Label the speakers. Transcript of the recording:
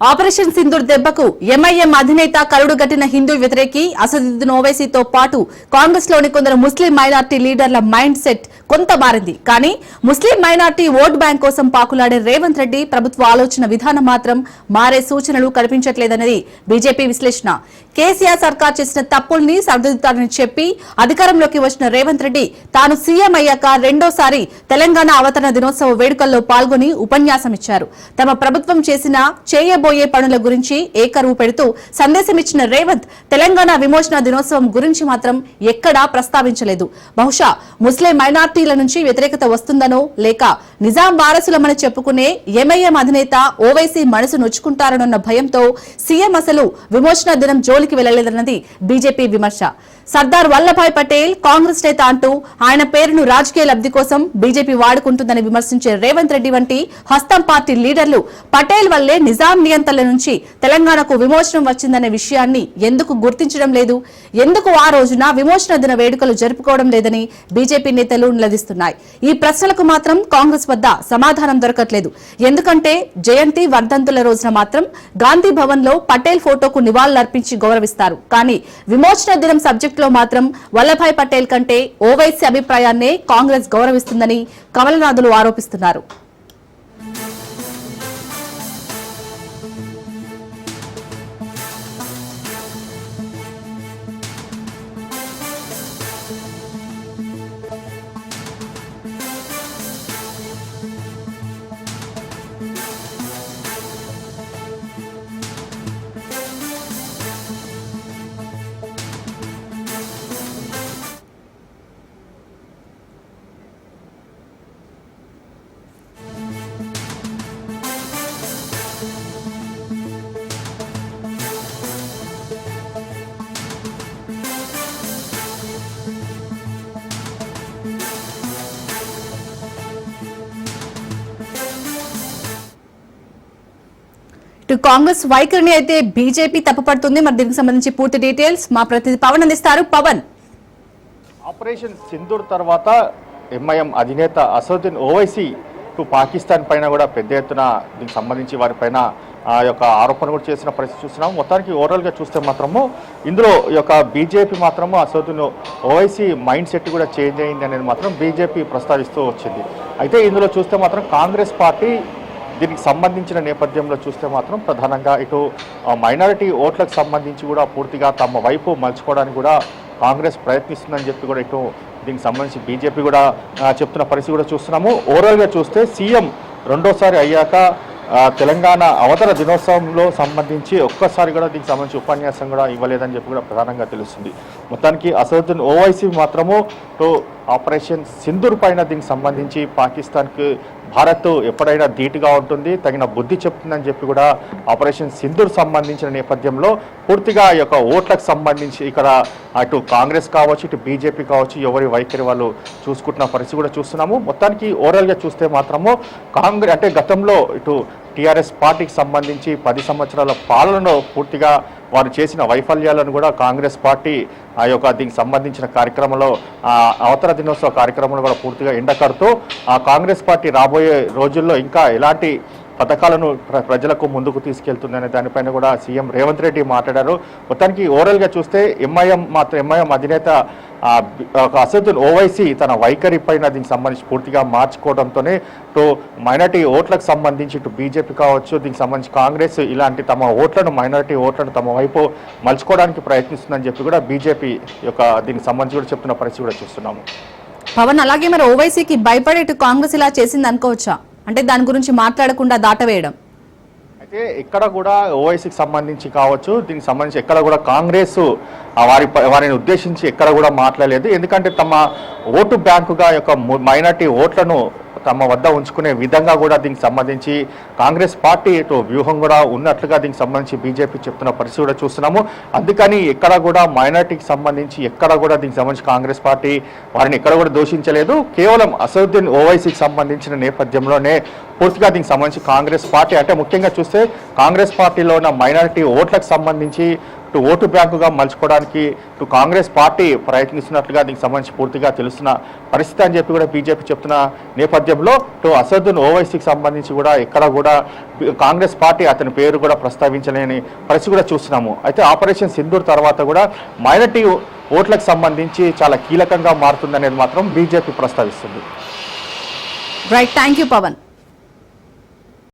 Speaker 1: Operation Sindoor దెబ్బకు MIM అధినేత కరుడుగట్టిన హిందూ వ్యతిరేకి అసదుద్దీన్ ఓవైసీతో పాటు కాంగ్రెస్ లోని కొందరు ముస్లిం మైనార్టీ లీడర్ల మైండ్ సెట్ కొంత మారింది. కానీ ముస్లిం మైనార్టీ ఓట్ బ్యాంక్ కోసం పాకులాడే రేవంత్ రెడ్డి ప్రభుత్వ ఆలోచన విధానం మాత్రం మారే సూచనలు కనిపించట్లేదన్నది బీజేపీ విశ్లేషణ. కేసీఆర్ సర్కార్ చేసిన తప్పుల్ని సరిదిద్దుతారని చెప్పి అధికారంలోకి వచ్చిన రేవంత్ రెడ్డి తాను సీఎం అయ్యాక రెండోసారి తెలంగాణ అవతరణ దినోత్సవ వేడుకల్లో పాల్గొని ఉపన్యాసం ఇచ్చారు. తమ ప్రభుత్వం చేసిన చేయబోయే పనుల గురించి ఏకరువు పెడుతూ సందేశమిచ్చిన రేవంత్ తెలంగాణ విమోచన దినోత్సవం గురించి మాత్రం ఎక్కడా ప్రస్తావించలేదు. బహుశా ముస్లిం మైనార్టీల నుంచి వ్యతిరేకత వస్తుందనో లేక నిజాం వారసులమని చెప్పుకునే ఎంఐఎం అధినేత ఓవైసీ మనసు నొచ్చుకుంటారన్న భయంతో సీఎం అసలు విమోచన దినం జోలికి వెళ్లలేదన్నది బీజేపీ విమర్శ. సర్దార్ వల్లభాయ్ పటేల్ కాంగ్రెస్ నేత అంటూ ఆయన పేరును రాజకీయ లబ్ధి కోసం బీజేపీ వాడుకుంటుందని విమర్శించే రేవంత్ రెడ్డి వంటి హస్తం పార్టీ లీడర్లు పటేల్ వల్లే నిజాం నియంత్రణల నుంచి తెలంగాణకు విమోచనం వచ్చిందనే విషయాన్ని ఎందుకు గుర్తించడం లేదు, ఎందుకు ఆ రోజున విమోచన దిన వేడుకలు జరుపుకోవడం లేదని బీజేపీ నేతలు నిలదీస్తున్నాయి. ఈ ప్రశ్నలకు మాత్రం కాంగ్రెస్ వద్ద సమాధానం దొరకట్లేదు. ఎందుకంటే జయంతి వర్ధంతుల రోజున మాత్రం గాంధీ భవన్ లో పటేల్ ఫోటోకు నివాళులర్పించి గౌరవిస్తారు. కానీ విమోచన దినం సబ్జెక్ట్ లో మాత్రం వల్లభాయ్ పటేల్ కంటే ఓవైసీ అభిప్రాయాన్నే కాంగ్రెస్ గౌరవిస్తుందని కమలనాథులు ఆరోపిస్తున్నారు. కాంగ్రెస్ వైఖరిని అయితే బీజేపీ తప్పుపడుతుంది. మరి దీనికి సంబంధించి పూర్తి డీటెయిల్స్ మా ప్రతినిధి పవన్ అందిస్తారు. పవన్,
Speaker 2: ఆపరేషన్ సింధూర్ తర్వాత ఎంఐఎం అధినేత అసదుద్దీన్ ఓవైసీ పాకిస్తాన్ పైన కూడా పెద్ద ఎత్తున దీనికి సంబంధించి వారిపైన ఆ యొక్క ఆరోపణ కూడా చేసిన పరిస్థితి చూస్తున్నాం. మొత్తానికి ఓవరాల్గా చూస్తే మాత్రము ఇందులో ఈ యొక్క బీజేపీ మాత్రము అసదుద్దీన్ ఓవైసీ మైండ్ సెట్ కూడా చేంజ్ అయింది అనేది మాత్రం బీజేపీ ప్రస్తావిస్తూ వచ్చింది. అయితే ఇందులో చూస్తే మాత్రం కాంగ్రెస్ పార్టీ దీనికి సంబంధించిన నేపథ్యంలో చూస్తే మాత్రం ప్రధానంగా ఇటు మైనారిటీ ఓట్లకు సంబంధించి కూడా పూర్తిగా తమ వైపు మలుచుకోవడానికి కూడా కాంగ్రెస్ ప్రయత్నిస్తుందని చెప్పి కూడా ఇటు దీనికి సంబంధించి బీజేపీ కూడా చెప్తున్న పరిస్థితి కూడా చూస్తున్నాము. ఓవరాల్గా చూస్తే సీఎం రెండోసారి అయ్యాక తెలంగాణ అవతరణ దినోత్సవంలో సంబంధించి ఒక్కసారి కూడా దీనికి సంబంధించి ఉపన్యాసం కూడా ఇవ్వలేదని చెప్పి కూడా ప్రధానంగా తెలుస్తుంది. మొత్తానికి అసదుద్దీన్ ఓవైసీ మాత్రము ఆపరేషన్ సింధూర్ పైన దీనికి సంబంధించి పాకిస్తాన్కి భారత్ ఎప్పుడైనా ధీటుగా ఉంటుంది, తగిన బుద్ధి చెప్తుందని చెప్పి కూడా ఆపరేషన్ సింధూర్ సంబంధించిన నేపథ్యంలో పూర్తిగా ఈ యొక్క ఓట్లకు సంబంధించి ఇక్కడ అటు కాంగ్రెస్ కావచ్చు ఇటు బీజేపీ కావచ్చు ఎవరి వైఖరి వాళ్ళు చూసుకుంటున్న పరిస్థితి కూడా చూస్తున్నాము. మొత్తానికి ఓవరాల్గా చూస్తే మాత్రము కాంగ్రెస్ అంటే గతంలో ఇటు టీఆర్ఎస్ పార్టీకి సంబంధించి 10 సంవత్సరాల పాలనలో పూర్తిగా వారు చేసిన వైఫల్యాలను కూడా కాంగ్రెస్ పార్టీ ఆ యొక్క దీనికి సంబంధించిన కార్యక్రమంలో అవతరణ దినోత్సవ కార్యక్రమంలో కూడా పూర్తిగా ఎండకడుతూ ఆ కాంగ్రెస్ పార్టీ రాబోయే రోజుల్లో ఇంకా ఎలాంటి పథకాలను ప్రజలకు ముందుకు తీసుకెళ్తుందనే దానిపైన కూడా సీఎం రేవంత్ రెడ్డి మాట్లాడారు. మొత్తానికి ఓవరాల్గా చూస్తే ఎంఐఎం అధినేత అసదుద్దీన్ ఓవైసీ తన వైఖరి పైన దీనికి సంబంధించి పూర్తిగా మార్చుకోవడంతోనే ఇటు మైనార్టీ ఓట్లకు సంబంధించి ఇటు బీజేపీ కావచ్చు దీనికి సంబంధించి కాంగ్రెస్ ఇలాంటి తమ ఓట్లను మైనార్టీ ఓట్లను తమ వైపు మలుచుకోవడానికి ప్రయత్నిస్తుందని చెప్పి కూడా బీజేపీ యొక్క దీనికి సంబంధించి కూడా చెప్తున్న పరిస్థితి కూడా చూస్తున్నాము.
Speaker 1: పవన్, అలాగే మరి ఓవైసీకి భయపడే ఇటు కాంగ్రెస్ ఇలా చేసింది అనుకోవచ్చా? అంటే దాని గురించి మాట్లాడకుండా దాటవేయడం.
Speaker 2: అయితే ఇక్కడ కూడా ఓవైసీకి సంబంధించి కావచ్చు దీనికి సంబంధించి ఎక్కడ కూడా కాంగ్రెస్ వారిని ఉద్దేశించి ఎక్కడ కూడా మాట్లాడలేదు. ఎందుకంటే తమ ఓటు బ్యాంకుగా యొక్క మైనార్టీ ఓట్లను తమ వద్ద ఉంచుకునే విధంగా కూడా దీనికి సంబంధించి కాంగ్రెస్ పార్టీ ఇటు వ్యూహం కూడా ఉన్నట్లుగా దీనికి సంబంధించి బీజేపీ చెప్తున్న పరిస్థితి కూడా చూస్తున్నాము. అందుకని ఎక్కడ కూడా మైనార్టీకి సంబంధించి ఎక్కడ కూడా దీనికి సంబంధించి కాంగ్రెస్ పార్టీ వారిని ఎక్కడ కూడా దూషించలేదు. కేవలం అసదుద్దీన్ ఓవైసీకి సంబంధించిన నేపథ్యంలోనే పూర్తిగా దీనికి సంబంధించి కాంగ్రెస్ పార్టీ అంటే ముఖ్యంగా చూస్తే కాంగ్రెస్ పార్టీలో ఉన్న మైనారిటీ ఓట్లకు సంబంధించి ఇటు ఓటు బ్యాంకుగా మలుచుకోవడానికి ఇటు కాంగ్రెస్ పార్టీ ప్రయత్నిస్తున్నట్లుగా దీనికి సంబంధించి పూర్తిగా తెలుస్తున్న పరిస్థితి అని చెప్పి కూడా బీజేపీ చెప్తున్న నేపథ్యంలో ఇటు అసదుద్దీన్ ఓవైసీకి సంబంధించి కూడా ఎక్కడ కూడా కాంగ్రెస్ పార్టీ అతని పేరు కూడా ప్రస్తావించలేని పరిస్థితి కూడా చూస్తున్నాము. అయితే ఆపరేషన్ సింధూర్ తర్వాత కూడా మైనారిటీ ఓట్లకు సంబంధించి చాలా కీలకంగా మారుతుందనేది మాత్రం బీజేపీ ప్రస్తావిస్తుంది.
Speaker 1: Right, thank you Pawan.